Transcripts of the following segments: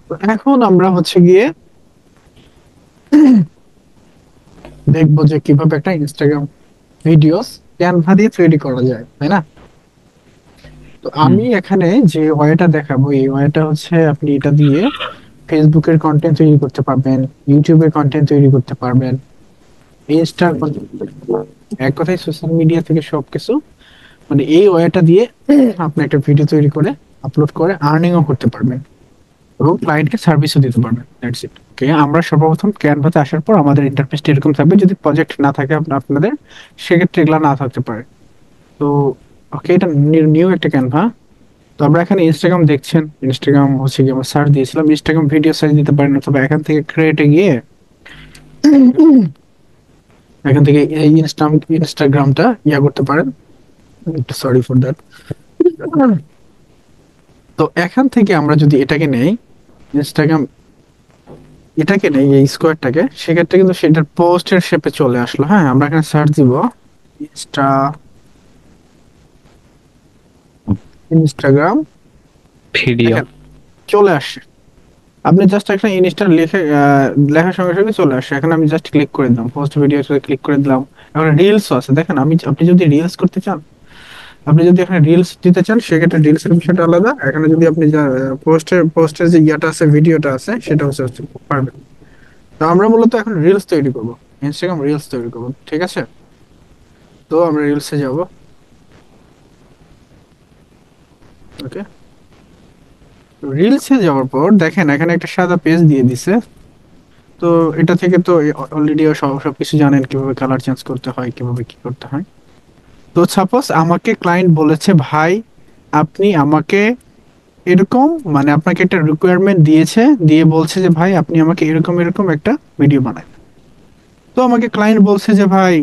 তো এখন আমরা হচ্ছে গিয়ে দেখবো যে কিভাবে একটা ইনস্টাগ্রাম ভিডিওস ক্যানভা দিয়ে তৈরি করা যায়, তাই না? তো হুম। আমি এখানে যে ওয়েটা দেখাবো, এই ওয়েটা হচ্ছে আপনি এটা দিয়ে ফেসবুকের কন্টেন্ট তৈরি করতে পারবেন, ইউটিউবের কন্টেন্ট তৈরি করতে পারবেন, ইনস্টার এক কথায় সোশ্যাল মিডিয়া থেকে সবকিছু, মানে এই ওয়েটা দিয়ে আপনি একটা ভিডিও তৈরি করে আপলোড করে আর্নিংও করতে পারবেন এবং ক্লায়েন্টকে সার্ভিসও দিতে পারবেন। That's it. ওকে, আমরা সর্বপ্রথম ক্যানভাতে আসার পর আমাদের ইন্টারফেসটা এরকম থাকবে। যদি প্রজেক্ট না থাকে আপনাদের, সেক্ষেত্রে এগুলো না থাকতে পারে। তো ওকে, এটা নিউ একটা ক্যানভা। তো আমরা এখানে ইনস্টাগ্রাম দেখছেন, ইনস্টাগ্রাম হচ্ছে কি আমরা সার্চ দিয়েছিলাম, ইনস্টাগ্রাম ভিডিও সার্চ দিতে পারেন, অথবা এখান থেকে ক্রিয়েটে গিয়ে এখান থেকে এই ইনস্টাগ্রামটা ইয়া করতে পারেন। একটু সরি ফর দ্যাট। তো এখান থেকে আমরা যদি এটাকে নেই, ইনস্টাগ্রাম এটাকে নেই, এই স্কোয়ারটাকে, সেক্ষেত্রে কিন্তু সেটার পোস্টের শেপে চলে আসলো। হ্যাঁ, আমরা এখানে সার্চ দিব ইনস্টা ইনস্টাগ্রাম, ভিডিও। দেখেন চলে আসছে। আপনি জাস্ট একটা ইনস্টা লিখে লেখার সঙ্গে সঙ্গে চলে আসে। এখন আমি জাস্ট ক্লিক করে দিলাম, পোস্ট ভিডিও ক্লিক করে দিলাম। এখন রিলস আছে, দেখেন আপনি যদি রিলস করতে চান, আপনি যদি এখানে রিলস দিতে চান, সেক্ষেত্রে রিলস এর বিষয়টা আলাদা। এখানে যদি আপনি যা পোস্টের যে ইয়াটা আছে, ভিডিওটা আছে, সেটা হচ্ছে পারবেন। তো আমরা মূলত এখন রিলস তৈরি করব, ইনস্টাগ্রাম রিলস তৈরি করব, ঠিক আছে? তো আমরা রিলসে যাব। ওকে, রিলসে যাওয়ার পর দেখেন এখানে একটা সাদা পেজ দিয়ে দিছে। তো এটা থেকে তো অলরেডি সবকিছু জানেন, কিভাবে কালার চেঞ্জ করতে হয়, কিভাবে কি করতে হয়। তো সাপোজ আমাকে ক্লায়েন্ট বলেছে, ভাই আপনি আমাকে এরকম, মানে আপনাকে একটা রিকোয়ারমেন্ট দিয়েছে, দিয়ে বলছে যে ভাই আপনি আমাকে এরকম এরকম একটা ভিডিও বানায়। তো আমাকে ক্লায়েন্ট বলছে যে ভাই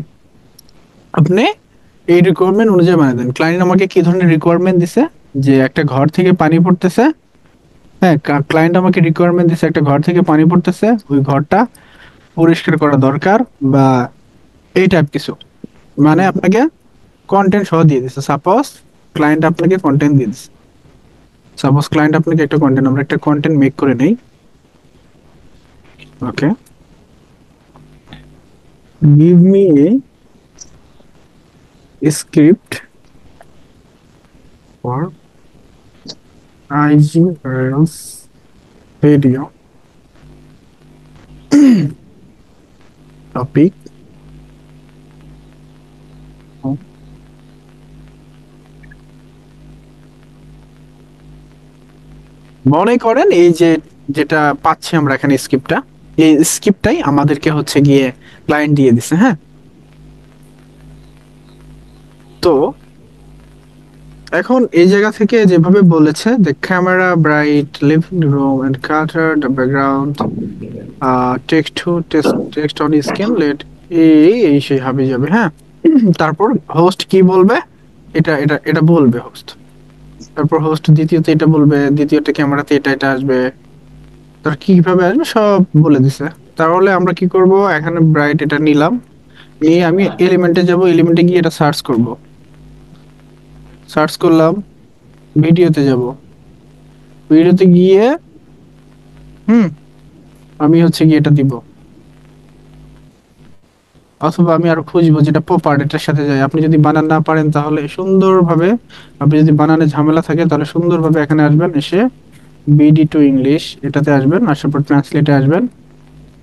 আপনি এই রিকোয়ারমেন্ট অনুযায়ী বানিয়ে দেন। ক্লায়েন্ট আমাকে কি ধরনের রিকোয়ারমেন্ট দিছে? যে একটা ঘর থেকে পানি পড়তেছে। হ্যাঁ, ক্লায়েন্ট আমাকে রিকোয়ারমেন্ট দিছে, একটা ঘর থেকে পানি পড়তেছে, ওই ঘরটা পরিষ্কার করা দরকার, বা এই টাইপ কিছু। মানে আপনাকে কন্টেন্ট সহ দিয়ে দিছে। সাপোজ ক্লায়েন্ট আপনাকে কন্টেন্ট দিয়ে দিছে, সাপোজ ক্লায়েন্ট আপনাকে একটা কন্টেন্ট, আমরা একটা কন্টেন্ট মেক করে নেই। Okay, give me a script for IG reels video topic. মনে করেন এই যে যেটা পাচ্ছি আমরা এখানে স্ক্রিপ্টটা, এই স্ক্রিপ্টটাই আমাদেরকে হচ্ছে গিয়ে ক্লায়েন্ট দিয়ে দিছে। হ্যাঁ, তো এখন এই জায়গা থেকে যেভাবে বলেছে, the camera bright living room and colour the background, text to text on screen let, এই এই সেই হাবি যাবে। হ্যাঁ, তারপর হোস্ট কি বলবে, এটা এটা এটা বলবে হোস্ট। তারপর হোস্ট দ্বিতীয়তে এটা বলবে, দ্বিতীয়তে ক্যামেরাতে এটা এটা আসবে, তার কিভাবে আসবে সব বলে দিছে। তাহলে আমরা কি করব, এখানে ব্রাইট এটা নিলাম, নিয়ে আমি এলিমেন্টে যাব, এলিমেন্টে গিয়ে এটা সার্চ করব। সার্চ করলাম, ভিডিওতে যাব, ভিডিওতে গিয়ে হুম আমি হচ্ছে গিয়ে এটা দিব, অথবা আমি আরো খুঁজবো যেটা প্রপার এটার সাথে যায়। আপনি যদি বানান না পারেন তাহলে সুন্দরভাবে, আপনি যদি বানানে ঝামেলা থাকে তাহলে সুন্দরভাবে এখানে আসবেন, এসে বিডি টু ইংলিশ এটাতে আসবেন, আসার পর ট্রান্সলেটে আসবেন।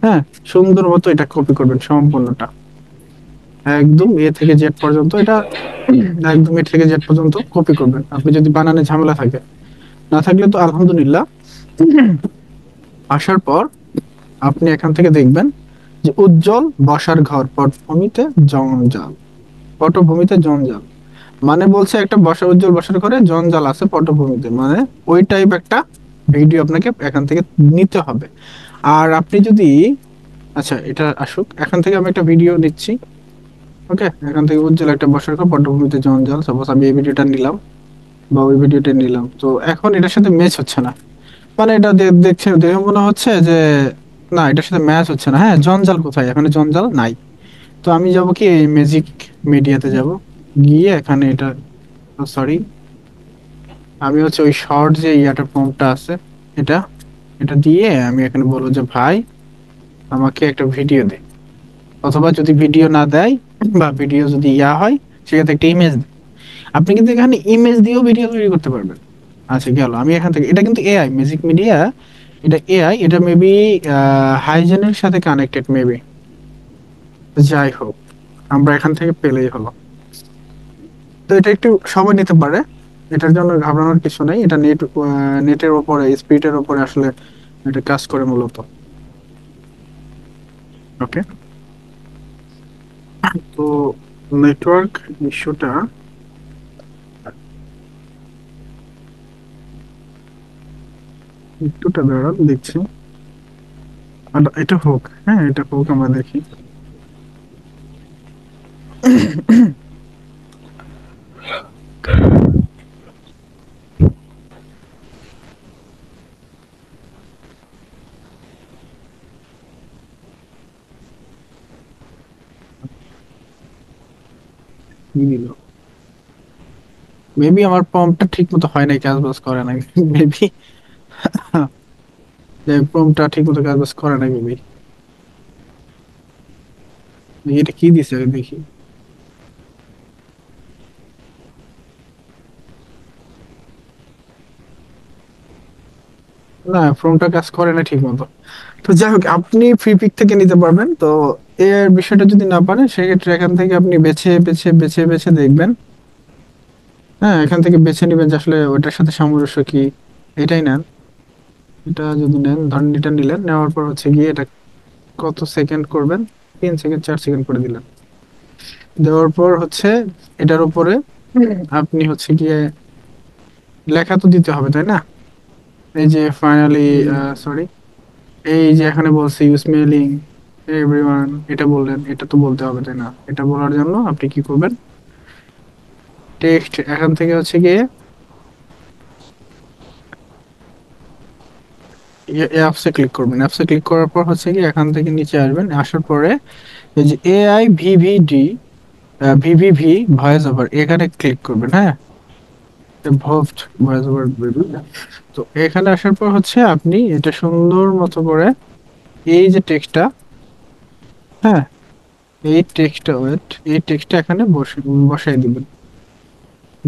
হ্যাঁ, সুন্দর মতো এটা কপি করবেন সম্পূর্ণটা, একদম এ থেকে জেড পর্যন্ত এটা, একদম এ থেকে জেড পর্যন্ত কপি করবেন। আপনি যদি বানানে ঝামেলা থাকে, না থাকলে তো আলহামদুলিল্লাহ। আসার পর আপনি এখান থেকে দেখবেন যে উজ্জ্বল বসার ঘর পটভূমিতে জঞ্জাল, পটভূমিতে জঞ্জাল, মানে বলছে একটা উজ্জ্বল বসার ঘরে জঞ্জাল আছে পটভূমিতে, মানে ওই টাইপ একটা ভিডিও আপনাকে এখান থেকে নিতে হবে। আর আপনি যদি, আচ্ছা এটা আসুক, এখান থেকে আমি একটা ভিডিও দিচ্ছি। ওকে, এখান থেকে উজ্জ্বল একটা বসার ঘর পটভূমিতে জঞ্জাল, সাপোজ আমি এই ভিডিওটা নিলাম বা ওই ভিডিওটা নিলাম। তো এখন এটার সাথে ম্যাচ হচ্ছে না, মানে এটা দেখছে, দেখে মনে হচ্ছে যে না, এটার সাথে ম্যাচ হচ্ছে না। হ্যাঁ, জঞ্জাল কোথায়, এখানে জঞ্জাল নাই। তো আমি যাব কি, এই ম্যাজিক মিডিয়াতে যাব, গিয়ে এখানে এটা, সরি, আমি হচ্ছে ওই শর্ট যে ইয়াটা প্রম্পটটা আছে, এটা এটা দিয়ে আমি এখানে বলবো যে ভাই আমাকে একটা ভিডিও দে, অথবা যদি ভিডিও না দেয় বা ভিডিও যদি ইয়া হয় সেক্ষেত্রে একটা ইমেজ। আপনি কিন্তু এখানে ইমেজ দিয়েও ভিডিও তৈরি করতে পারবেন। আচ্ছা গেল, আমি এখান থেকে, এটা কিন্তু এআই ম্যাজিক মিডিয়া, এটা এআই, এটা মেবি হাইজেনের সাথে কানেক্টেড মেবি। যাই হোক, আমরা এখান থেকে পেলেই হলো। তো এটা একটু সময় নিতে পারে, এটার জন্য ঘাবড়ানোর কিছু নেই। এটা নেটের উপরে, স্পিডের উপরে আসলে এটা কাজ করে মূলত। ওকে, তো নেটওয়ার্ক ইস্যুটা একটুটা দাঁড়ান দেখছি। আর এটা হোক, হ্যাঁ এটা হোক, আমরা দেখি। কি দিল? মেবি আমার প্রম্পটটা ঠিক মতো হয় নাই, কাজ বাজ করে নাই মেবি। প্রম্পটটা ঠিক মতো কাজ বাজ করে নাই মেবি। এটা কি দিছে আগে দেখি। না, প্রম্পটটা কাজ করে না ঠিক মতো। তো যাই হোক, আপনি ফ্রি পিক থেকে নিতে পারবেন। তো এর বিষয়টা যদি না পারেন সেক্ষেত্রে এখান থেকে আপনি বেছে বেছে বেছে বেছে দেখবেন। হ্যাঁ, এখান থেকে বেছে নেবেন যে আসলে ওটার সাথে সামঞ্জস্য কি, এটাই নেন। এটা যদি নেন, ধরেন এটা নিলেন, নেওয়ার পর হচ্ছে গিয়ে এটা কত সেকেন্ড করবেন, 3 সেকেন্ড 4 সেকেন্ড করে দিলেন। দেওয়ার পর হচ্ছে এটার উপরে আপনি হচ্ছে গিয়ে লেখা তো দিতে হবে তাই না? এই যে ফাইনালি, সরি, এই যে এখানে বলছে ইউ স্মেলিং এভরিওয়ান, এটা বললেন, এটা তো বলতে হবে তাই না? এটা বলার জন্য আপনি কি করবেন, টেক্সট এখান থেকে হচ্ছে গিয়ে অ্যাপসে ক্লিক করবেন। অ্যাপসে ক্লিক করার পর হচ্ছে গিয়ে এখান থেকে নিচে আসবেন, আসার পরে এই যে এআই ভিভিডি, ভিভিভি ভয়েস ওভার, এখানে ক্লিক করবেন। হ্যাঁ, ভয়েস ওভার। তো এখানে আসার পর হচ্ছে আপনি এটা সুন্দর মতো করে এই যে টেক্সটটা, হ্যাঁ এই টেক্সটটা, ওয়েট, এই টেক্সটটা এখানে বসাই দিবেন।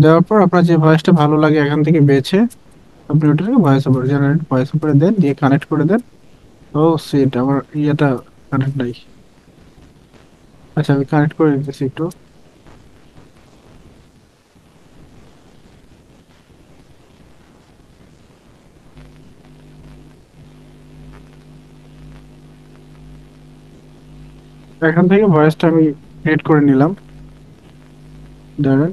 দেওয়ার পর আপনার যে ভয়েসটা ভালো লাগে এখান থেকে বেছে আপনি ওটাকে ভয়েস ওভার, জেনারেট ভয়েস ওভারে দেন, দিয়ে কানেক্ট করে দেন। ও সেট, আমার ইয়েটা কানেক্ট নাই। আচ্ছা, আমি কানেক্ট করে দিতেছি একটু। এখান থেকে ভয়েসটা আমি ক্রিয়েট করে নিলাম, দাঁড়ান।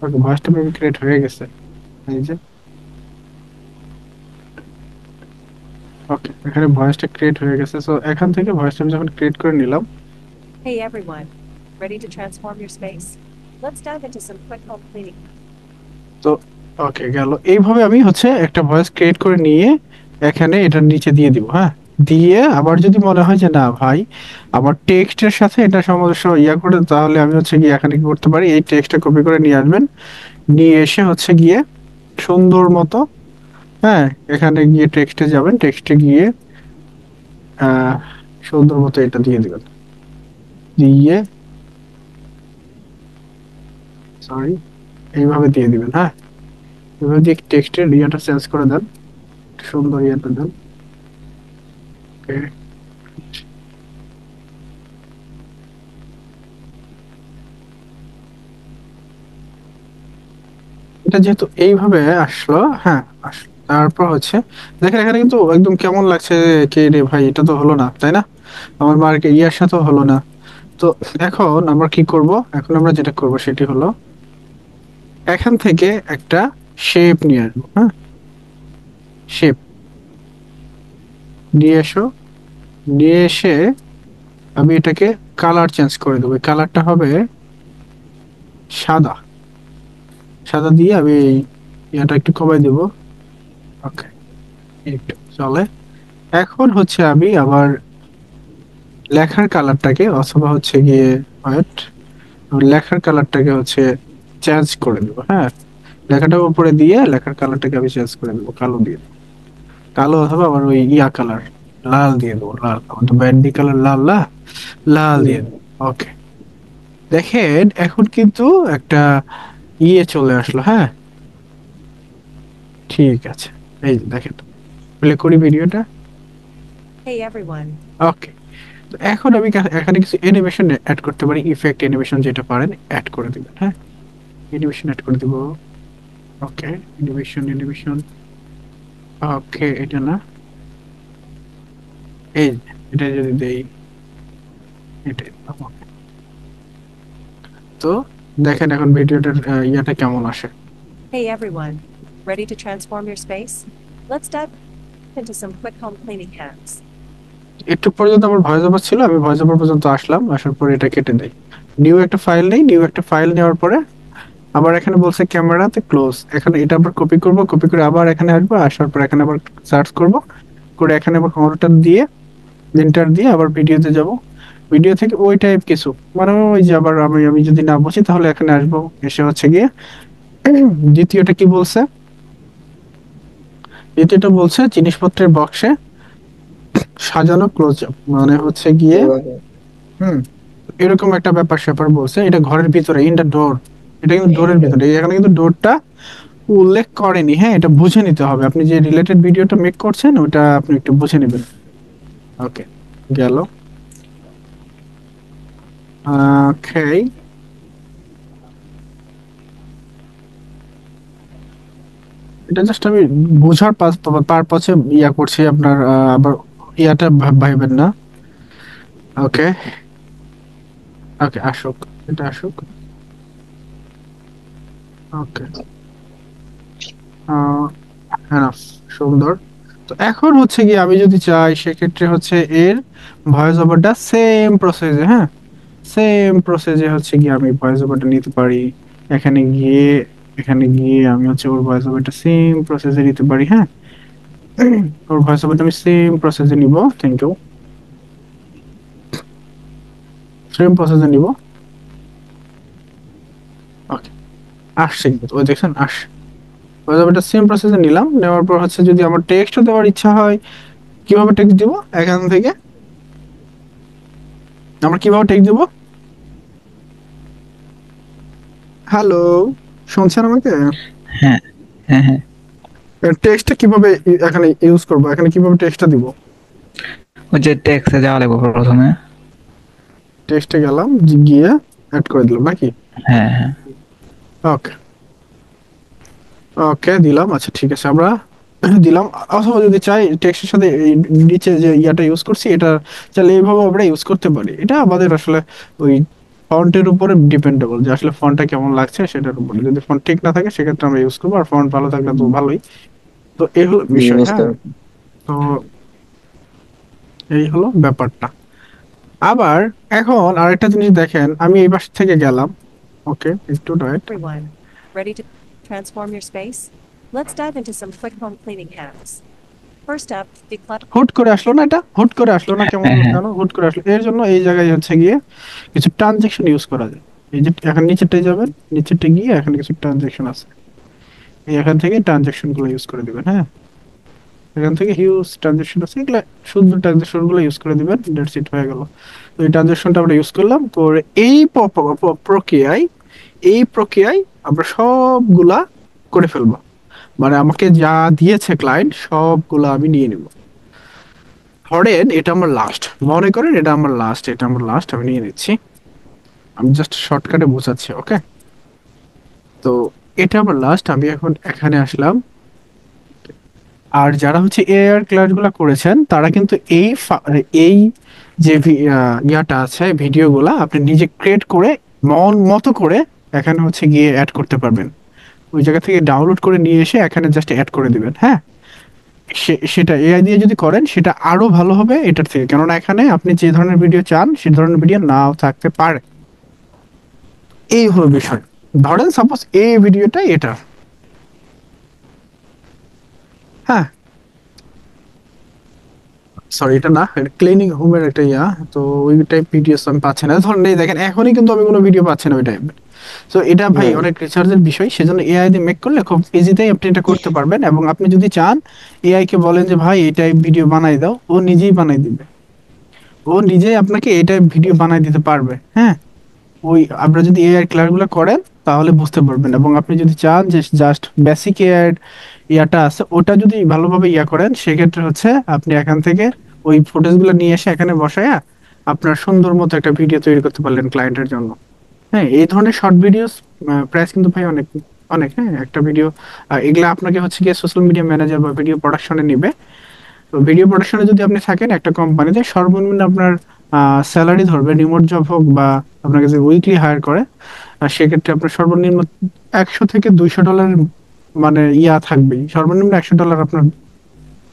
ওকে, ভয়েসটা মেবি ক্রিয়েট হয়ে গেছে, এই যে। ওকে, এখানে ভয়েসটা ক্রিয়েট হয়ে গেছে। সো এখান থেকে ভয়েসটা আমি যখন ক্রিয়েট করে নিলাম, Hey everyone, ready to transform your space? Let's dive into some quick home cleaning. তো ওকে গেল। এইভাবে আমি হচ্ছে একটা ভয়েস ক্রিয়েট করে নিয়ে এখানে এটার নিচে দিয়ে দিব। হ্যাঁ, দিয়ে আবার যদি মনে হয় যে না ভাই আমার টেক্সটের সাথে এটা সামঞ্জস্য ইয়া করে, তাহলে আমি হচ্ছে গিয়ে এখানে কি করতে পারি, এই টেক্সটটা কপি করে নিয়ে আসবেন। নিয়ে এসে হচ্ছে গিয়ে সুন্দর মতো, হ্যাঁ এখানে গিয়ে টেক্সটে যাবেন, টেক্সটে গিয়ে আহ সুন্দর মতো এটা দিয়ে দিবেন। দিয়ে, সরি, এইভাবে দিয়ে দিবেন। হ্যাঁ, এভাবে দিয়ে টেক্সটের ইয়াটা চেঞ্জ করে দেন, সুন্দর ইয়াটা দেন। ওকে, এটা যেহেতু এইভাবে আসলো, হ্যাঁ আসলো, তারপর হচ্ছে দেখেন এখানে কিন্তু একদম কেমন লাগছে, কে রে ভাই, এটা তো হলো না তাই না? আমার মার্কে ইয়ার সাথে হলো না। তো এখন আমরা কি করব, এখন আমরা যেটা করব সেটি হলো এখান থেকে একটা শেপ নিয়ে আসবো। হ্যাঁ, শেপ নিয়ে এসো, নিয়ে এসে আমি এটাকে কালার চেঞ্জ করে দেবো। কালারটা হবে সাদা, সাদা দিয়ে আমি এটা একটু কমাই দেবো। ওকে, একটু চলে। এখন হচ্ছে আমি আবার লেখার কালারটাকে, অথবা হচ্ছে গিয়ে হোয়াইট, লেখার কালারটাকে হচ্ছে চেঞ্জ করে দেবো। হ্যাঁ, লেখাটা উপরে দিয়ে লেখার কালারটাকে আমি চেঞ্জ করে দেবো, কালো দিয়ে দেবো। কালো অথবা আবার ওই ইয়া কালার, লাল দিয়ে দেবো। লাল, আমার তো ব্যান্ডি কালার লাল না, লাল দিয়ে দেবো। ওকে, দেখেন এখন কিন্তু একটা ইয়ে চলে আসলো। হ্যাঁ, ঠিক আছে, এই যে দেখেন, প্লে করি ভিডিওটা। Hey everyone. ওকে, তো এখন আমি এখানে কিছু অ্যানিমেশন অ্যাড করতে পারি, ইফেক্ট অ্যানিমেশন যেটা পারেন অ্যাড করে দিবেন। হ্যাঁ, অ্যানিমেশন অ্যাড করে দিব। ওকে, অ্যানিমেশন। ওকে, এটা না, এই যে, এটা যদি দেই, এটাই দিলাম। Okay. তো দেখেন এখন ভিডিওটার ইয়াটা কেমন আসে। Hey everyone. Ready to transform your space? Let's dive into some quick home cleaning hacks. একটু পর্যন্ত আমার ভয়েস ওভার ছিল, আমি ভয়েস ওভার পর্যন্ত আসলাম, আসার পরে এটা কেটে দেই। নিউ একটা ফাইল নেই, নিউ একটা ফাইল নেওয়ার পরে আবার এখানে বলছে ক্যামেরাতে ক্লোজ, এখানে এটা আবার কপি করব, কপি করে আবার এখানে আসবো, আসার পর এখানে আবার সার্চ করব, করে এখানে আবার কম্পিউটার দিয়ে এন্টার দিয়ে আবার ভিডিওতে যাব। ভিডিও থেকে ওই টাইপ কিছু, মানে ওই যে আবার আমি আমি যদি না বুঝি তাহলে এখানে আসবো, এসে হচ্ছে গিয়ে দ্বিতীয়টা কি বলছে, দ্বিতীয়টা বলছে জিনিসপত্রের বক্সে সাজানো ক্লোজ আপ, মানে হচ্ছে গিয়ে হুম এরকম একটা ব্যাপার স্যাপার বলছে। এটা ঘরের ভিতরে, ইন দ্য ডোর, এটা কিন্তু ডোরের ভিতরে, এখানে কিন্তু ডোরটা উল্লেখ করেনি। হ্যাঁ, এটা বুঝে নিতে হবে, আপনি যে রিলেটেড ভিডিওটা মেক করছেন ওটা আপনি একটু বুঝে নেবেন। ওকে, গেল। ওকে, এটা জাস্ট আমি বোঝার পারপাসে ইয়া করছি, আপনার আবার ইয়াটা ভাইবেন না। ওকে, ওকে, আসুক, এটা আসুক। ওকে, হ্যাঁ, সুন্দর। তো এখন হচ্ছে কি আমি যদি চাই সেক্ষেত্রে হচ্ছে এর ভয়েস ওভারটা সেম প্রসেসে, হ্যাঁ সেম প্রসেসে হচ্ছে কি আমি ভয়েস ওভারটা নিতে পারি। এখানে গিয়ে এখানে গিয়ে আমি হচ্ছে ওর ভয়েস ওভারটা সেম প্রসেসে নিতে পারি। হ্যাঁ, ওর ভয়েস ওভারটা আমি সেম প্রসেসে নিব। থ্যাংক ইউ, সেম প্রসেসে নিব। ওকে, আসছে কিন্তু, ওই দেখছেন আসছে। ভয়েস ওভারটা সেম প্রসেসে নিলাম, নেওয়ার পর হচ্ছে যদি আমার টেক্সটও দেওয়ার ইচ্ছা হয়, কিভাবে টেক্সট দিব এখান থেকে, আমরা কিভাবে টেক্সট দিব। হ্যালো, শুনছেন আমাকে? হ্যাঁ, হ্যাঁ, হ্যাঁ। টেক্সটটা কিভাবে এখানে ইউজ করব, এখানে কিভাবে টেক্সটটা দিব? ওই যে টেক্সে যাওয়া লাগবে প্রথমে। টেক্সটে গেলাম, গিয়ে অ্যাড করে দিলাম নাকি? হ্যাঁ, হ্যাঁ। ওকে, ওকে দিলাম। আচ্ছা ঠিক আছে, আমরা দিলাম। অথবা যদি চাই টেক্সটের সাথে এই নিচে যে ইয়াটা ইউজ করছি এটা চাইলে এইভাবে আমরা ইউজ করতে পারি। এটা আমাদের আসলে ওই ফন্টের উপরে ডিপেন্ডেবল, যে আসলে ফন্টটা কেমন লাগছে সেটার উপরে। যদি ফন্ট ঠিক না থাকে সেক্ষেত্রে আমরা ইউজ করবো, আর ফন্ট ভালো থাকলে তো ভালোই। তো এই হলো বিষয়। বুঝতে হ্যাঁ, তো এই হলো ব্যাপারটা। আবার এখন আরেকটা জিনিস দেখেন, আমি এই পাশ থেকে গেলাম। ওকে, একটু right. Everyone. Ready to transform your space? Let's dive into some quick home cleaning hacks. First up, declutter. হুট করে আসলো না, এটা হুট করে আসলো না, কেমন হ্যাঁ, হ্যাঁ। কেন হুট করে আসলো? এর জন্য এই জায়গায় হচ্ছে গিয়ে কিছু ট্রানজেকশন ইউজ করা যায়। এই যে এখন নিচেরটায় যাবেন, নিচেরটা গিয়ে এখানে কিছু ট্রানজেকশন আছে, এই এখান থেকে ট্রানজেকশন গুলো ইউজ করে দিবেন। হ্যাঁ, এখান থেকে হিউজ ট্রানজেকশন আছে, এগুলো শুদ্ধ ট্রানজেকশন গুলো ইউজ করে দিবেন। দ্যাটস ইট, হয়ে গেল। তো এই ট্রানজেকশনটা আমরা ইউজ করলাম, করে এই প্রক্রিয়ায়, এই প্রক্রিয়ায় আমরা সবগুলা করে ফেলবো। মানে আমাকে যা দিয়েছে ক্লায়েন্ট সবগুলা আমি নিয়ে নিব। ধরেন এটা আমার লাস্ট, মনে করেন এটা আমার লাস্ট, এটা আমার লাস্ট, আমি নিয়ে নিচ্ছি। আমি জাস্ট শর্টকাটে বোঝাচ্ছি। ওকে, তো এটা আমার লাস্ট, আমি এখন এখানে আসলাম। আর যারা হচ্ছে এআর ক্লাস গুলা করেছেন তারা কিন্তু এই যে ইয়াটা আছে, ভিডিওগুলা আপনি নিজে ক্রিয়েট করে মন মতো করে এখানে হচ্ছে গিয়ে অ্যাড করতে পারবেন। ওই জায়গা থেকে ডাউনলোড করে নিয়ে এসে এখানে জাস্ট অ্যাড করে দিবেন। হ্যাঁ, সেটা এআই দিয়ে যদি করেন সেটা আরো ভালো হবে এটার থেকে, কেননা এখানে আপনি যে ধরনের ভিডিও চান সে ধরনের ভিডিও নাও থাকতে পারে। এই হলো বিষয়। ধরেন সাপোজ এই ভিডিওটা এটা, হ্যাঁ সরি এটা না, ক্লিনিং হোমের একটা ইয়া। তো ওই টাইপ ভিডিও আমি পাচ্ছি না, ধরেন এই দেখেন এখনই কিন্তু আমি কোনো ভিডিও পাচ্ছি না ওই টাইপ। সো এটা ভাই হুম। অনেক রিসার্চের বিষয়, সেজন্য এআই দিয়ে মেক করলে খুব ইজিতেই আপনি এটা করতে পারবেন। এবং আপনি যদি চান এআই কে বলেন যে ভাই এই টাইপ ভিডিও বানাই দাও, ও নিজেই বানাই দিবে। ও নিজেই আপনাকে এই টাইপ ভিডিও বানাই দিতে পারবে। হ্যাঁ, ওই আপনারা যদি এআই ক্লাসগুলো করেন তাহলে বুঝতে পারবেন। এবং আপনি যদি চান যে জাস্ট বেসিক এআই ইয়াটা আছে ওটা যদি ভালোভাবে ইয়া করেন, সেক্ষেত্রে হচ্ছে আপনি এখান থেকে ওই ফুটেজগুলো নিয়ে এসে এখানে বসায়া আপনার সুন্দর মতো একটা ভিডিও তৈরি করতে পারলেন ক্লায়েন্টের জন্য। হ্যাঁ, এই ধরনের শর্ট ভিডিওস প্রাইস কিন্তু ভাই অনেক অনেক। হ্যাঁ, একটা ভিডিও এগুলা আপনাকে হচ্ছে গিয়ে সোশ্যাল মিডিয়া ম্যানেজার বা ভিডিও প্রোডাকশনে নিবে। তো ভিডিও প্রোডাকশনে যদি আপনি থাকেন একটা কোম্পানিতে, সর্বনিম্ন আপনার স্যালারি ধরবে, রিমোট জব হোক বা আপনাকে যে উইকলি হায়ার করে, সেক্ষেত্রে আপনার সর্বনিম্ন 100 থেকে 200 ডলার মানে ইয়া থাকবেই, সর্বনিম্ন $100 আপনার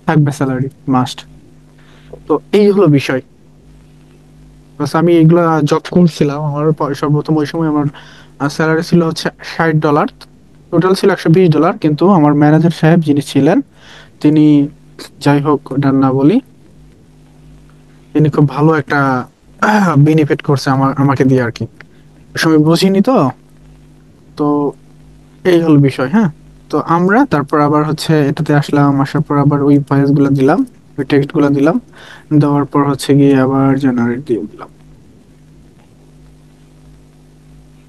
থাকবে স্যালারি মাস্ট। তো এই হলো বিষয়। বাস আমি এগুলা জব করছিলাম, আমার সর্বপ্রথম ওই সময় আমার স্যালারি ছিল হচ্ছে $60, টোটাল ছিল $120। কিন্তু আমার ম্যানেজার সাহেব যিনি ছিলেন তিনি, যাই হোক ওটার না বলি, তিনি খুব ভালো একটা বেনিফিট করছে আমাকে দিয়ে আর কি। ওই সময় বুঝিনি তো। তো এই হলো বিষয়। হ্যাঁ, তো আমরা তারপর আবার হচ্ছে এটাতে আসলাম, আসার পর আবার ওই ভয়েস গুলো দিলাম, ওই টেক্সট গুলো দিলাম, দেওয়ার পর হচ্ছে গিয়ে আবার জেনারেট দিয়ে দিলাম।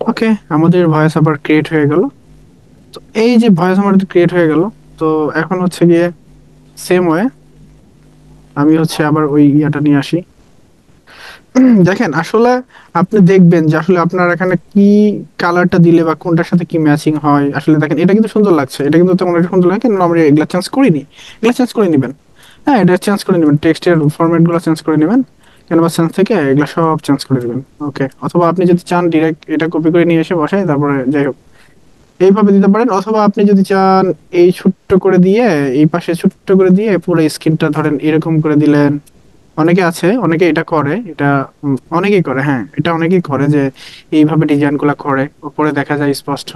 ওকে, আমাদের ভয়েস আবার ক্রিয়েট হয়ে গেল। তো এই যে ভয়েস আমাদের ক্রিয়েট হয়ে গেল, তো এখন হচ্ছে গিয়ে সেম ওয়ে আমি হচ্ছে আবার ওই ইয়াটা নিয়ে আসি। দেখেন আসলে আপনি দেখবেন যে আসলে আপনার এখানে কি কালারটা দিলে বা কোনটার সাথে কি ম্যাচিং হয়। আসলে দেখেন এটা কিন্তু সুন্দর লাগছে, এটা কিন্তু তেমন একটা সুন্দর লাগে, কিন্তু আমরা এগুলা চেঞ্জ করিনি। এগুলা চেঞ্জ করে নেবেন। হ্যাঁ, এটা চেঞ্জ করে নেবেন, টেক্সটের ফরম্যাট গুলো চেঞ্জ করে নেবেন, ক্যানভাস চেঞ্জ থেকে এগুলা সব চেঞ্জ করে দিবেন। ওকে, অথবা আপনি যদি চান ডিরেক্ট এটা কপি করে নিয়ে এসে বসাই তারপরে যাই হোক এইভাবে দিতে পারেন। অথবা আপনি যদি চান এই ছোট্ট করে দিয়ে, এই পাশে ছোট্ট করে দিয়ে পুরো স্ক্রিনটা ধরেন এরকম করে দিলেন। অনেকে আছে, অনেকে এটা করে, এটা অনেকেই করে। হ্যাঁ, এটা অনেকেই করে যে এইভাবে ডিজাইন গুলা করে, উপরে দেখা যায় স্পষ্ট,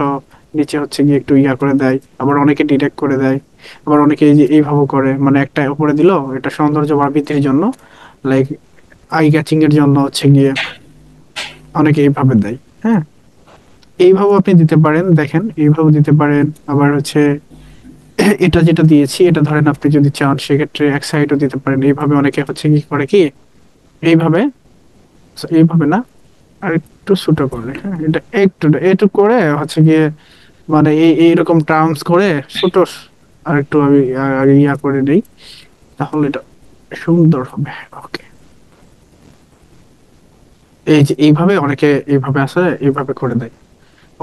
নিচে হচ্ছে গিয়ে একটু ইয়া করে দেয়, আবার অনেকে ডিরেক্ট করে দেয়, আবার অনেকে এই যে এইভাবে করে, মানে একটা উপরে দিল এটা সৌন্দর্য বৃদ্ধির জন্য, লাইক আই ক্যাচিং এর জন্য হচ্ছে গিয়ে অনেকে এইভাবে দেয়। হ্যাঁ, এইভাবে আপনি দিতে পারেন, দেখেন এইভাবে দিতে পারেন। আবার হচ্ছে এটা যেটা দিয়েছি এটা ধরেন আপনি যদি চান সেক্ষেত্রে এক সাইডও দিতে পারেন। এইভাবে অনেকে হচ্ছে কি করে কি এইভাবে, এইভাবে না, আর একটু ছোট করে। হ্যাঁ, এটা একটু একটু করে হচ্ছে গিয়ে মানে এইরকম টার্মস করে ছোট আর একটু আমি আগে ইয়া করে নেই, তাহলে এটা সুন্দর হবে। ওকে, এই যে এইভাবে অনেকে এইভাবে আসে, এইভাবে করে দেয়,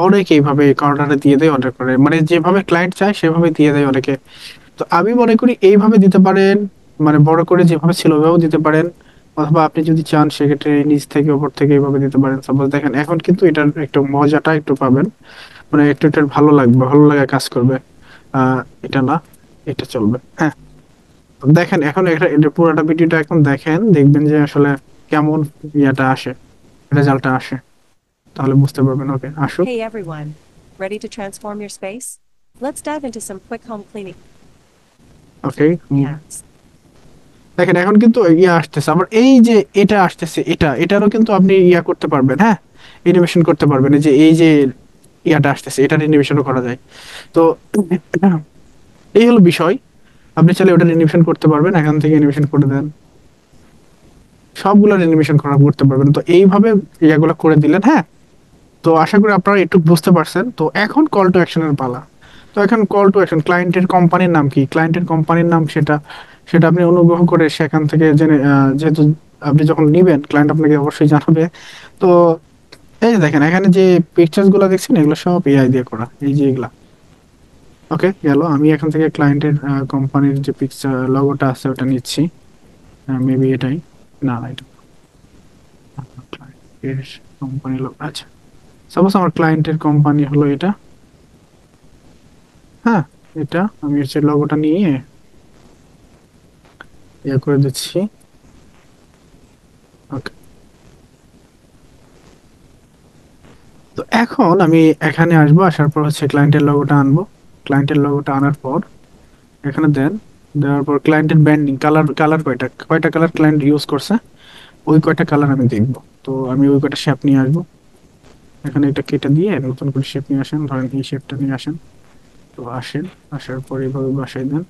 অনেকে এইভাবে কর্নারে দিয়ে দেয়, অনেক করে মানে যেভাবে ক্লায়েন্ট চায় সেভাবে দিয়ে দেয় অনেকে। তো আমি মনে করি এইভাবে দিতে পারেন, মানে বড় করে যেভাবে ছিল ওইভাবেও দিতে পারেন। অথবা আপনি যদি চান সেক্ষেত্রে নিচ থেকে উপর থেকে এইভাবে দিতে পারেন। সাপোজ দেখেন এখন কিন্তু এটার একটু মজাটা একটু পাবেন, মানে একটু একটু ভালো লাগবে, ভালো লাগা কাজ করবে। এটা না, এটা চলবে। হ্যাঁ, তো দেখেন এখন এটা পুরোটা ভিডিওটা এখন দেখেন, দেখবেন যে আসলে কেমন ইয়াটা আসে, রেজাল্টটা আসে, তাহলে বুঝতে পারবেন। ওকে, আসুক। Hey everyone. Ready to transform your space? Let's dive into some quick home cleaning okay, hacks. দেখেন এখন কিন্তু ইয়া আসতেছে আবার, এই যে এটা আসতেছে, এটারও কিন্তু আপনি ইয়া করতে পারবেন। হ্যাঁ, অ্যানিমেশন করতে পারবেন। এই যে ইয়াটা আসতেছে এটার অ্যানিমেশনও করা যায়। তো এই হলো বিষয়, আপনি চাইলে ওটার অ্যানিমেশন করতে পারবেন, এখান থেকে অ্যানিমেশন করে দেন, সবগুলোর অ্যানিমেশন করতে পারবেন। তো এইভাবে ইয়াগুলো করে দিলেন। হ্যাঁ, তো আশা করি আপনারা একটু বুঝতে পারছেন। তো এখন কল টু অ্যাকশনের পালা। তো এখন কল টু অ্যাকশন, ক্লায়েন্টের কোম্পানির নাম কি, ক্লায়েন্টের কোম্পানির নাম সেটা সেটা আপনি অনুগ্রহ করে সেখান থেকে জেনে, যেহেতু আপনি যখন নিবেন ক্লায়েন্ট আপনাকে অবশ্যই জানাবে। তো এই যে দেখেন এখানে যে পিকচার্স গুলো দেখছেন এগুলো সব এআই দিয়ে করা, এই যে এগুলা। ওকে, গেল। আমি এখান থেকে ক্লায়েন্টের কোম্পানির যে পিকচার লগোটা আছে ওটা নিচ্ছি, মেবি এটাই, না না এটা ক্লায়েন্টের কোম্পানি লোক। আচ্ছা, সাপোজ আমার ক্লায়েন্টের কোম্পানি হলো এটা। হ্যাঁ, এটা আমি হচ্ছে লোগোটা নিয়ে ইয়ে করে দিচ্ছি। ওকে, তো এখন আমি এখানে আসবো, আসার পর হচ্ছে ক্লায়েন্টের লোগোটা আনবো। ক্লায়েন্টের লোগোটা আনার পর এখানে দেন, দেওয়ার পর ক্লায়েন্টের ব্র্যান্ডিং কালার, কালার কয়টা কয়টা কালার ক্লায়েন্ট ইউজ করছে ওই কয়টা কালার আমি দেখবো। তো আমি ওই কয়টা শেপ নিয়ে আসবো। এখানে এটা কেটে দিয়ে নতুন করে শেপ নিয়ে আসেন, ধরেন এই শেপটা নিয়ে আসেন। তো আসেন, আসার পর এইভাবে বসাই দেন।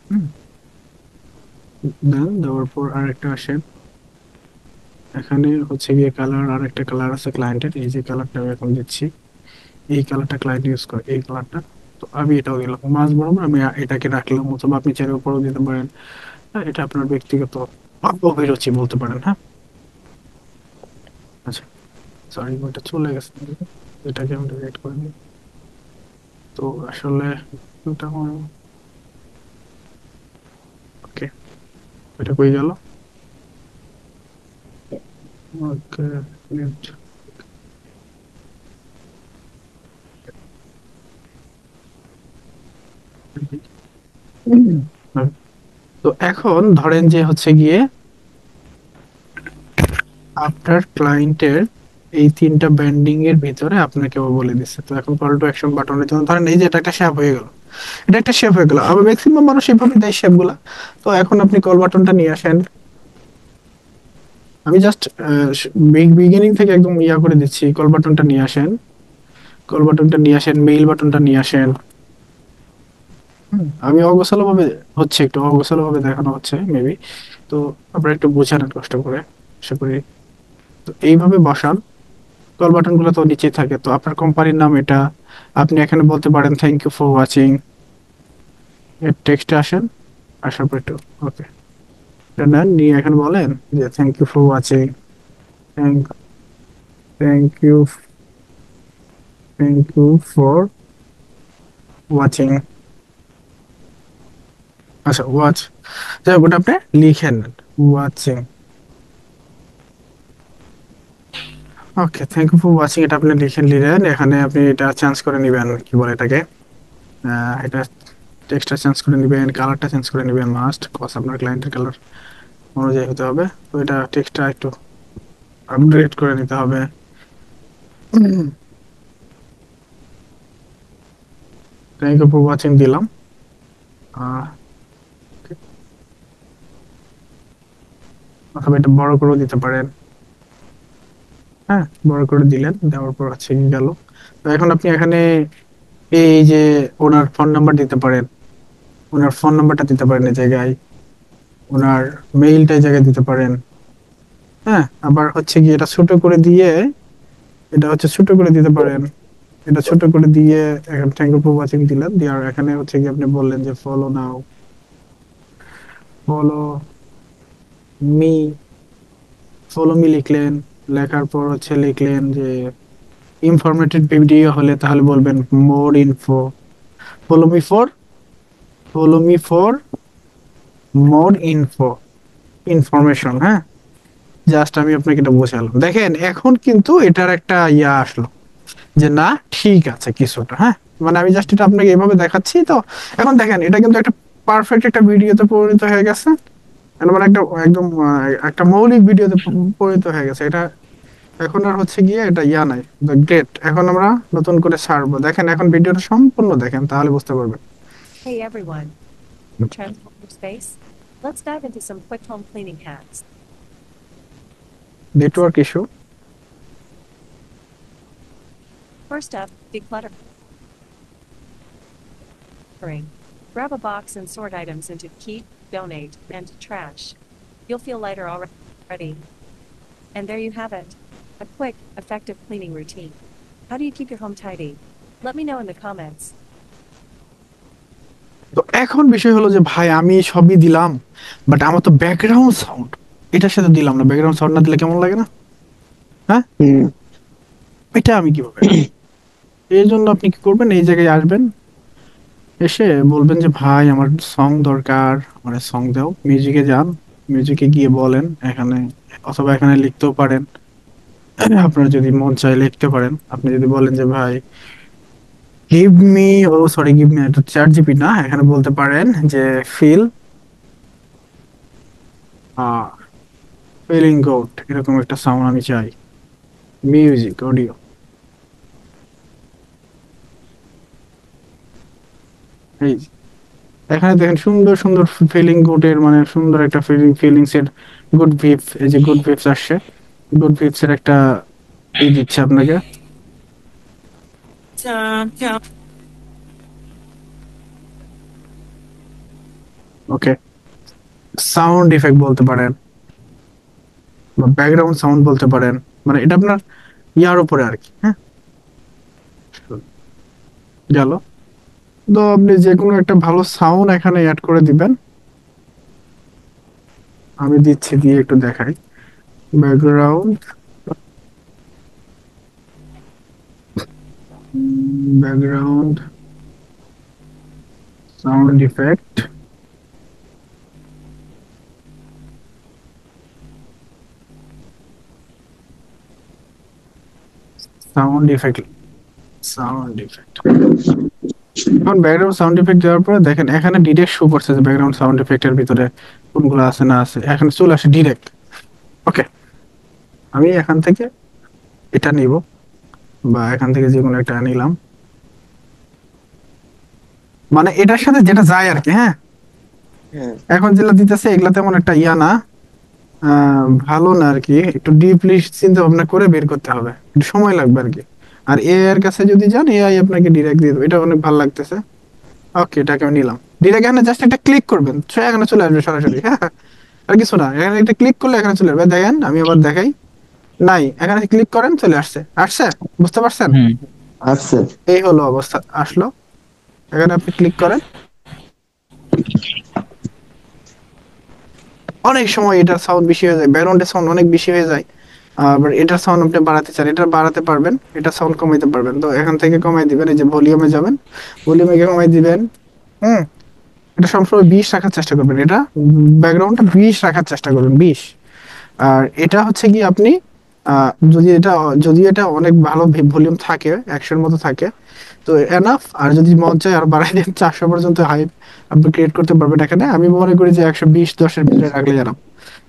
হুম, দেন দেওয়ার পর আরেকটা আসেন, এখানে হচ্ছে গিয়ে কালার, আর একটা কালার আছে ক্লায়েন্টের, এই যে কালারটা আমি এখন দিচ্ছি, এই কালারটা ক্লায়েন্ট ইউজ করে, এই কালারটা। তো আমি এটাও দিলাম মাঝ বরাবর, আমি এটাকে রাখলাম, অথবা আপনি চাইলে উপরেও দিতে পারেন। হ্যাঁ, এটা আপনার ব্যক্তিগত অভিরুচি বলতে পারেন। হ্যাঁ, আচ্ছা, সরি ওটা চলে গেছে, এটাকে আমি ডিলিট করে দিই। তো আসলে এটা ওকে, এটা কই গেল? ওকে, তো এখন ধরেন যে হচ্ছে গিয়ে আপনার ক্লায়েন্টের এই তিনটা ব্যান্ডিং এর ভিতরে আপনাকে ও বলে দিচ্ছে। তো এখন কল টু অ্যাকশন বাটনের জন্য ধরেন এই যে এটা একটা শেপ হয়ে গেল, এটা একটা শেপ হয়ে গেল, আবার ম্যাক্সিমাম মানুষ এভাবে দেয় শেপ গুলা। তো এখন আপনি কল বাটনটা নিয়ে আসেন, আমি জাস্ট বিগিনিং থেকে একদম ইয়া করে দিচ্ছি, কল বাটনটা নিয়ে আসেন, কল বাটনটা নিয়ে আসেন, মেইল বাটনটা নিয়ে আসেন। আমি অগোছালো ভাবে হচ্ছে, একটু অগোছালো ভাবে দেখানো হচ্ছে মেবি, তো আপনারা একটু বোঝান কষ্ট করে, আশা করি। তো এইভাবে বসান, কল বাটন গুলো তো নিচেই থাকে। তো আপনার কোম্পানির নাম এটা, আপনি এখানে বলতে পারেন থ্যাংক ইউ ফর ওয়াচিং, এর টেক্সটে আসেন, আসার পর একটু ওকে এটা নেন, নিয়ে এখানে বলেন যে thank you for watching, thank thank you thank you for watching. আচ্ছা, ওয়াচ, যাই হোক, ওটা আপনি লিখে নেন, watching. Okay, thank you for watching, এটা আপনি লিখে নিলেন। এখানে আপনি এটা চেঞ্জ করে নেবেন, কি বলে এটাকে, এটা টেক্সটটা চেঞ্জ করে নেবেন, কালারটা চেঞ্জ করে নেবেন মাস্ট, কজ আপনার ক্লায়েন্টের কালার অনুযায়ী হতে হবে। তো এটা টেক্সটটা একটু আপগ্রেড করে নিতে হবে। থ্যাংক ইউ ফর ওয়াচিং দিলাম। আহ, অথবা এটা বড় করে দিতে পারেন। হ্যাঁ, বড় করে দিলেন, দেওয়ার পর হচ্ছে কি গেল। তো এখন আপনি এখানে এই যে ওনার ফোন নাম্বার দিতে পারেন, ওনার ফোন নাম্বারটা দিতে পারেন এই জায়গায়, ওনার মেইলটা এই জায়গায় দিতে পারেন। হ্যাঁ, আবার হচ্ছে কি এটা ছোট করে দিয়ে, এটা হচ্ছে ছোট করে দিতে পারেন, এটা ছোট করে দিয়ে এখন থ্যাংক ইউ ফর ওয়াচিং দিলেন, দেওয়ার এখানে হচ্ছে কি আপনি বললেন যে ফলো নাও, ফলো মি, ফলো মি লিখলেন, লেখার পর হচ্ছে লিখলেন যে ইনফরমেটিভ ভিডিও হলে তাহলে বলবেন more info, follow me for, follow me for more info, information. হ্যাঁ, জাস্ট আমি আপনাকে এটা বোঝালাম। দেখেন এখন কিন্তু এটার একটা ইয়া আসলো যে না ঠিক আছে কিছুটা। হ্যাঁ, মানে আমি জাস্ট এটা আপনাকে এভাবে দেখাচ্ছি। তো এখন দেখেন এটা কিন্তু একটা পারফেক্ট একটা ভিডিওতে পরিণত হয়ে গেছে, মানে একটা একদম একটা মৌলিক ভিডিওতে পরিণত হয়ে গেছে এটা। এখন আর হচ্ছে গিয়ে এটা ইয়া নাই, গ্রেট। এখন আমরা নতুন করে ছাড়বো, দেখেন এখন ভিডিওটা সম্পূর্ণ দেখেন তাহলে বুঝতে পারবেন। Hey everyone. Transform your space. Let's dive into some quick home cleaning hacks. Network issue. First up, decluttering. Grab a box and sort items into keep, donate, and trash. You'll feel lighter already. And there you have it. A quick, effective cleaning routine. How do you keep your home tidy? Let me know in the comments. তো এখন বিষয় হলো যে ভাই আমি সবই দিলাম, but আমার তো ব্যাকগ্রাউন্ড সাউন্ড এটার সাথে দিলাম না, ব্যাকগ্রাউন্ড সাউন্ড না দিলে কেমন লাগে না? হ্যাঁ, এটা আমি কিভাবে এই জন্য আপনি কি করবেন, এই জায়গায় আসবেন, এসে বলবেন যে ভাই আমার সং দরকার, আমার সং দাও, মিউজিকে যান, মিউজিকে গিয়ে বলেন এখানে, অথবা এখানে লিখতেও পারেন। আপনার যদি মন চায় লিখতে পারেন। আপনি যদি বলেন যে ভাই গিভ মি, ও সরি গিভ মি, এটা চ্যাট জিপি না, এখানে বলতে পারেন যে ফিল ফিলিং গুড, এরকম একটা সাউন্ড আমি চাই, মিউজিক অডিও। এই যে, এখানে দেখেন সুন্দর সুন্দর ফিলিং গুডের, মানে সুন্দর একটা ফিলিংস এর গুড ভিপস, এই যে গুড ভিপস আসছে, গুড ভিপস এর একটা এই দিচ্ছে আপনাকে। ওকে, সাউন্ড ইফেক্ট বলতে পারেন বা ব্যাকগ্রাউন্ড সাউন্ড বলতে পারেন, মানে এটা আপনার ইয়ার উপরে আর কি। হ্যাঁ, গেল। তো আপনি যে কোনো একটা ভালো সাউন্ড এখানে অ্যাড করে দিবেন। আমি দিচ্ছি, দিয়ে একটু দেখাই। Background, background sound effect, sound effect, sound effect. এখন ব্যাকগ্রাউন্ড সাউন্ড ইফেক্ট দেওয়ার পরে দেখেন এখানে ডিরেক্ট শো করছে যে ব্যাকগ্রাউন্ড সাউন্ড ইফেক্টের ভিতরে কোনগুলো আছে না আছে, এখানে চলে আসে ডিরেক্ট। ওকে, আমি এখান থেকে এটা নিব, বা এখান থেকে যে কোনো একটা নিলাম, মানে এটার সাথে যেটা যায় আর কি। হ্যাঁ, হ্যাঁ, এখন যেটা দিতেছে এগুলা তেমন একটা ইয়া না, ভালো না আর কি। একটু ডিপলি চিন্তা ভাবনা করে বের করতে হবে, একটু সময় লাগবে আর কি। আর এআই এর কাছে যদি যান, এআই আপনাকে ডিরেক্ট দিয়ে দেবে। এটা অনেক ভালো লাগতেছে। ওকে, এটাকে আমি নিলাম। ডিরেক্ট এখানে জাস্ট একটা ক্লিক করবেন, সে এখানে চলে আসবে সরাসরি। হ্যাঁ, আর কিছু না, এখানে একটা ক্লিক করলে এখানে চলে আসবে। দেখেন আমি আবার দেখাই, নাই, এখানে ক্লিক করেন, চলে আসছে। আসছে, বুঝতে পারছেন? হুম। আচ্ছা। এই হলো অবস্থা, আসলো। এখানে আপনি ক্লিক করেন, অনেক সময় এটার সাউন্ড বেশি হয়ে যায়, ব্যাকগ্রাউন্ডের সাউন্ড অনেক বেশি হয়ে যায়। আবার এটার সাউন্ড আপনি বাড়াতে চান, এটা বাড়াতে পারবেন, এটা সাউন্ড কমাইতে পারবেন। তো এখান থেকে কমাই দিবেন, এই যে ভলিউমে যাবেন, ভলিউমে গিয়ে কমাই দিবেন। হুম, এটা সবসময় 20 রাখার চেষ্টা করবেন, এটা ব্যাকগ্রাউন্ডটা 20 রাখার চেষ্টা করবেন, 20। আর এটা হচ্ছে কি আপনি যদি এটা অনেক ভালো ভলিউম থাকে, 100-এর মতো থাকে, তো এনাফ। আর যদি মন চায় আর বাড়াই দেন 400 পর্যন্ত হাইপ আপনি ক্রিয়েট করতে পারবেন এখানে। আমি মনে করি যে 120-10-এর ভিতরে রাখলে জানাম।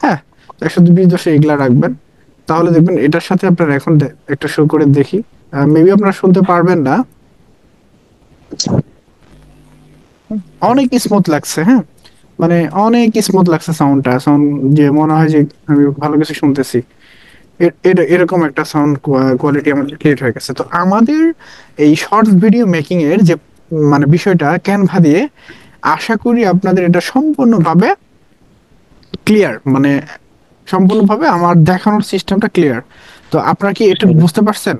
হ্যাঁ, 120-10 এগুলা রাখবেন, তাহলে দেখবেন এটার সাথে আপনার এখন একটা শো করে দেখি। মেবি আপনারা শুনতে পারবেন না, অনেক স্মুথ লাগছে। হ্যাঁ, মানে অনেক স্মুথ লাগছে সাউন্ডটা, সাউন্ড যে মনে হয় যে আমি ভালো কিছু শুনতেছি। এরকম একটা সাউন্ড কোয়ালিটি আমাদের ক্রিয়েট হয়ে গেছে। তো আমাদের এই শর্টস ভিডিও মেকিং এর যে মানে বিষয়টা ক্যানভা দিয়ে, আশা করি আপনাদের এটা সম্পূর্ণভাবে ক্লিয়ার, মানে সম্পূর্ণভাবে আমার দেখানোর সিস্টেমটা ক্লিয়ার। তো আপনারা কি একটু বুঝতে পারছেন?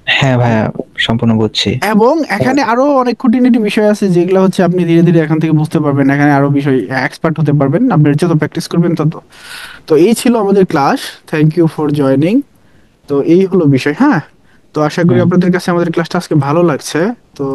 হ্যাঁ ভাইয়া, সম্পূর্ণ বুঝছি। এবং এখানে আরো অনেক খুঁটিনাটি বিষয় আছে যেগুলো হচ্ছে আপনি ধীরে ধীরে এখান থেকে বুঝতে পারবেন, এখানে আরো বিষয় এক্সপার্ট হতে পারবেন, আপনি যত প্র্যাকটিস করবেন তত। তো এই ছিল আমাদের class, thank you for joining. তো এই হলো বিষয়। হ্যাঁ, তো আশা করি হুম। আপনাদের কাছে আমাদের ক্লাসটা আজকে ভালো লাগছে। তো